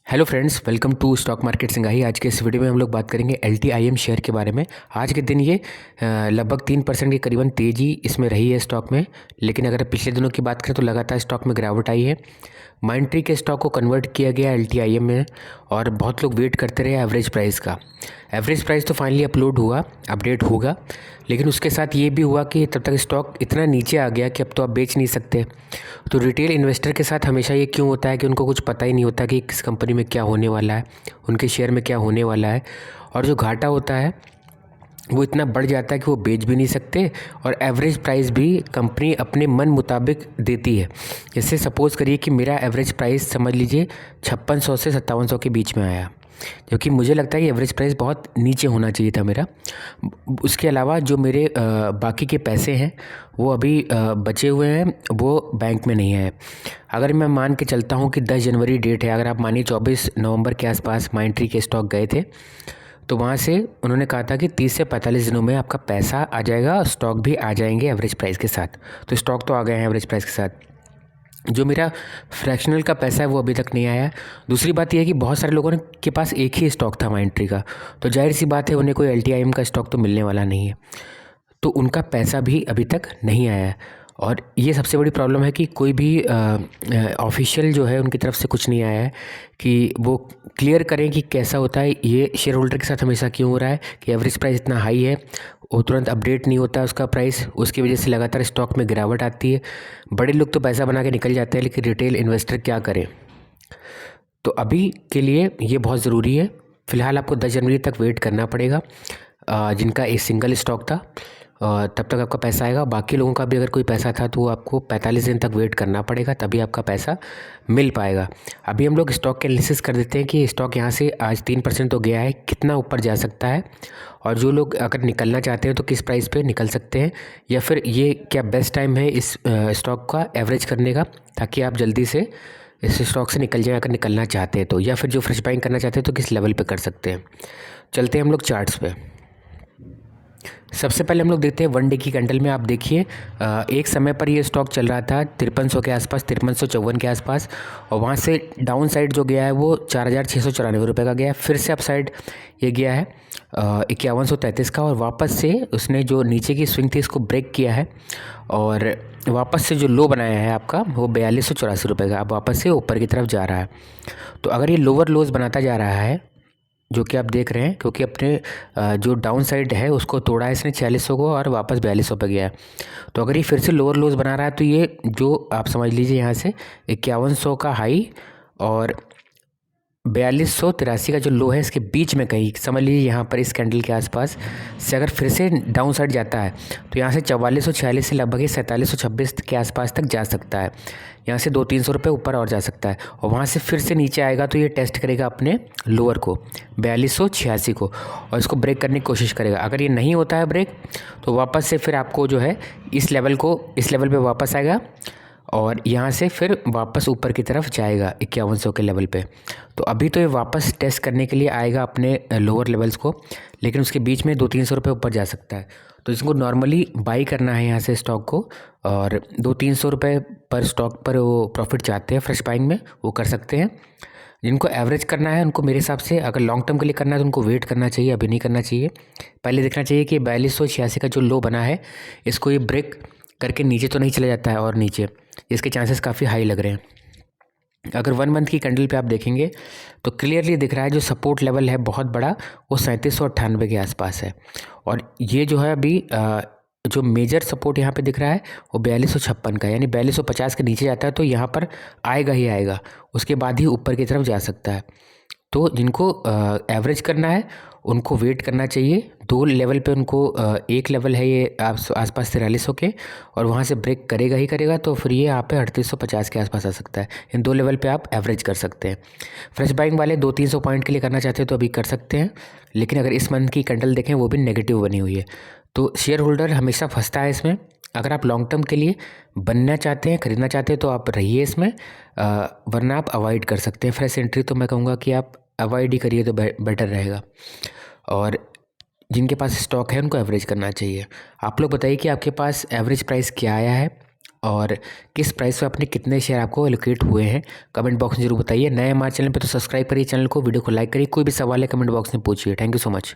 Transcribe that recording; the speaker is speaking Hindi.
Hello friends, welcome to stock market सिंगाही। आज के इस वीडियो में हम लोग बात करेंगे LTIM शेयर के बारे में। आज के दिन ये लगभग 3% के करीबन तेज़ी इसमें रही है स्टॉक में। लेकिन अगर पिछले दिनों की बात करें तो लगातार स्टॉक में गिरावट आई है। माइंडट्री के स्टॉक को कन्वर्ट किया गया LTIM में और बहुत लोग वेट करते रहे एवरेज प्राइस का। एवरेज प्राइस तो फाइनली अपडेट होगा, लेकिन उसके साथ ये भी हुआ कि तब तक स्टॉक इतना नीचे आ गया कि अब तो आप बेच नहीं सकते। तो रिटेल इन्वेस्टर के साथ हमेशा ये क्यों होता है कि उनको कुछ पता ही नहीं होता कि किस कंपनी में क्या होने वाला है, उनके शेयर में क्या होने वाला है। और जो घाटा होता है वो इतना बढ़ जाता है कि वो बेच भी नहीं सकते और एवरेज प्राइस भी कंपनी अपने मन मुताबिक देती है। जैसे सपोज़ करिए कि मेरा एवरेज प्राइस समझ लीजिए 5600 से 5700 के बीच में आया, क्योंकि मुझे लगता है कि एवरेज प्राइस बहुत नीचे होना चाहिए था मेरा। उसके अलावा जो मेरे बाकी के पैसे हैं वो अभी बचे हुए हैं, वो बैंक में नहीं है। अगर मैं मान के चलता हूँ कि 10 जनवरी डेट है, अगर आप मानिए 24 नवंबर के आसपास माइंडट्री के स्टॉक गए थे, तो वहाँ से उन्होंने कहा था कि 30 से 45 दिनों में आपका पैसा आ जाएगा और स्टॉक भी आ जाएंगे एवरेज प्राइस के साथ। तो स्टॉक तो आ गए हैं एवरेज प्राइस के साथ। जो मेरा फ्रैक्शनल का पैसा है वो अभी तक नहीं आया। दूसरी बात यह है कि बहुत सारे लोगों के पास एक ही स्टॉक था माइंडट्री का, तो जाहिर सी बात है उन्हें कोई LTIM का स्टॉक तो मिलने वाला नहीं है, तो उनका पैसा भी अभी तक नहीं आया है। और ये सबसे बड़ी प्रॉब्लम है कि कोई भी ऑफिशियल जो है उनकी तरफ से कुछ नहीं आया है कि वो क्लियर करें कि कैसा होता है ये शेयर होल्डर के साथ हमेशा क्यों हो रहा है कि एवरेज प्राइस इतना हाई है, वो तुरंत अपडेट नहीं होता उसका प्राइस, उसकी वजह से लगातार स्टॉक में गिरावट आती है। बड़े लोग तो पैसा बना के निकल जाते हैं, लेकिन रिटेल इन्वेस्टर क्या करें। तो अभी के लिए ये बहुत ज़रूरी है। फ़िलहाल आपको 10 जनवरी तक वेट करना पड़ेगा। जिनका एक सिंगल स्टॉक था तब तक आपका पैसा आएगा। बाकी लोगों का भी अगर कोई पैसा था तो वो आपको 45 दिन तक वेट करना पड़ेगा, तभी आपका पैसा मिल पाएगा। अभी हम लोग स्टॉक के एनालिसिस कर देते हैं कि स्टॉक यहाँ से आज 3% तो गया है, कितना ऊपर जा सकता है, और जो लोग अगर निकलना चाहते हैं तो किस प्राइस पे निकल सकते हैं, या फिर ये क्या बेस्ट टाइम है इस स्टॉक का एवरेज करने का, ताकि आप जल्दी से इस स्टॉक से निकल जाए अगर निकलना चाहते हैं तो, या फिर जो फ्रेश बाइंग करना चाहते हैं तो किस लेवल पे कर सकते हैं। चलते हैं हम लोग चार्ट्स पे। सबसे पहले हम लोग देखते हैं 1 डे की कैंडल में। आप देखिए एक समय पर ये स्टॉक चल रहा था 5300 के आसपास, 5354 के आसपास, और वहाँ से डाउन साइड जो गया है वो 4694 रुपये का गया है। फिर से अप साइड ये गया है 5133 का, और वापस से उसने जो नीचे की स्विंग थी इसको ब्रेक किया है, और वापस से जो लो बनाया है आपका वो 4284 रुपये का, अब वापस से ऊपर की तरफ जा रहा है। तो अगर ये लोअर लोज बनाता जा रहा है, जो कि आप देख रहे हैं, क्योंकि अपने जो डाउन साइड है उसको तोड़ा है इसने 4600 को और वापस 4200 पे गया है, तो अगर ये फिर से लोअर लोज बना रहा है तो ये जो आप समझ लीजिए यहाँ से 5100 का हाई और 4283 का जो लो है इसके बीच में कहीं समझ लीजिए यहाँ पर इस कैंडल के आसपास से अगर फिर से डाउन साइड जाता है तो यहाँ से 4446 से लगभग 4726 के आसपास तक जा सकता है। यहाँ से 200-300 रुपये ऊपर और जा सकता है, और वहाँ से फिर से नीचे आएगा तो ये टेस्ट करेगा अपने लोअर को 4286 को, और इसको ब्रेक करने की कोशिश करेगा। अगर ये नहीं होता है ब्रेक तो वापस से फिर आपको जो है इस लेवल पे वापस आएगा, और यहाँ से फिर वापस ऊपर की तरफ जाएगा 5100 के लेवल पे। तो अभी तो ये वापस टेस्ट करने के लिए आएगा अपने लोअर लेवल्स को, लेकिन उसके बीच में 200-300 रुपये ऊपर जा सकता है। तो इसको नॉर्मली बाई करना है यहाँ से स्टॉक को, और 200-300 रुपये पर स्टॉक पर वो प्रॉफिट चाहते हैं फ्रेश बाइंग में वो कर सकते हैं। जिनको एवरेज करना है उनको मेरे हिसाब से अगर लॉन्ग टर्म के लिए करना है तो उनको वेट करना चाहिए, अभी नहीं करना चाहिए। पहले देखना चाहिए कि 4286 का जो लो बना है इसको ये ब्रेक करके नीचे तो नहीं चला जाता है, और नीचे इसके चांसेस काफ़ी हाई लग रहे हैं। अगर 1 मंथ की कैंडल पे आप देखेंगे तो क्लियरली दिख रहा है जो सपोर्ट लेवल है बहुत बड़ा वो 3798 के आसपास है, और ये जो है अभी जो मेजर सपोर्ट यहाँ पे दिख रहा है वो 4256 का, यानी 4250 के नीचे जाता है तो यहाँ पर आएगा ही आएगा, उसके बाद ही ऊपर की तरफ जा सकता है। तो जिनको एवरेज करना है उनको वेट करना चाहिए। 2 लेवल पे उनको एक लेवल है ये आसपास 4300 के, और वहाँ से ब्रेक करेगा ही करेगा, तो फिर ये यहाँ पे 3850 के आसपास आ सकता है। इन 2 लेवल पे आप एवरेज कर सकते हैं। फ्रेश बाइंग वाले 200-300 पॉइंट के लिए करना चाहते हैं तो अभी कर सकते हैं, लेकिन अगर इस मंथ की कैंडल देखें वो भी नेगेटिव बनी हुई है, तो शेयर होल्डर हमेशा फंसता है इसमें। अगर आप लॉन्ग टर्म के लिए बनना चाहते हैं, खरीदना चाहते हैं तो आप रहिए इसमें, वरना आप अवॉइड कर सकते हैं। फ्रेश एंट्री तो मैं कहूँगा कि आप अवॉइड ही करिए तो बेटर रहेगा, और जिनके पास स्टॉक है उनको एवरेज करना चाहिए। आप लोग बताइए कि आपके पास एवरेज प्राइस क्या आया है, और किस प्राइस पे अपने कितने शेयर आपको एलोकेट हुए हैं कमेंट बॉक्स में जरूर बताइए। नए हमारे चैनल पे तो सब्सक्राइब करिए चैनल को, वीडियो को लाइक करिए, कोई भी सवाल है कमेंट बॉक्स में पूछिए। Thank you so much.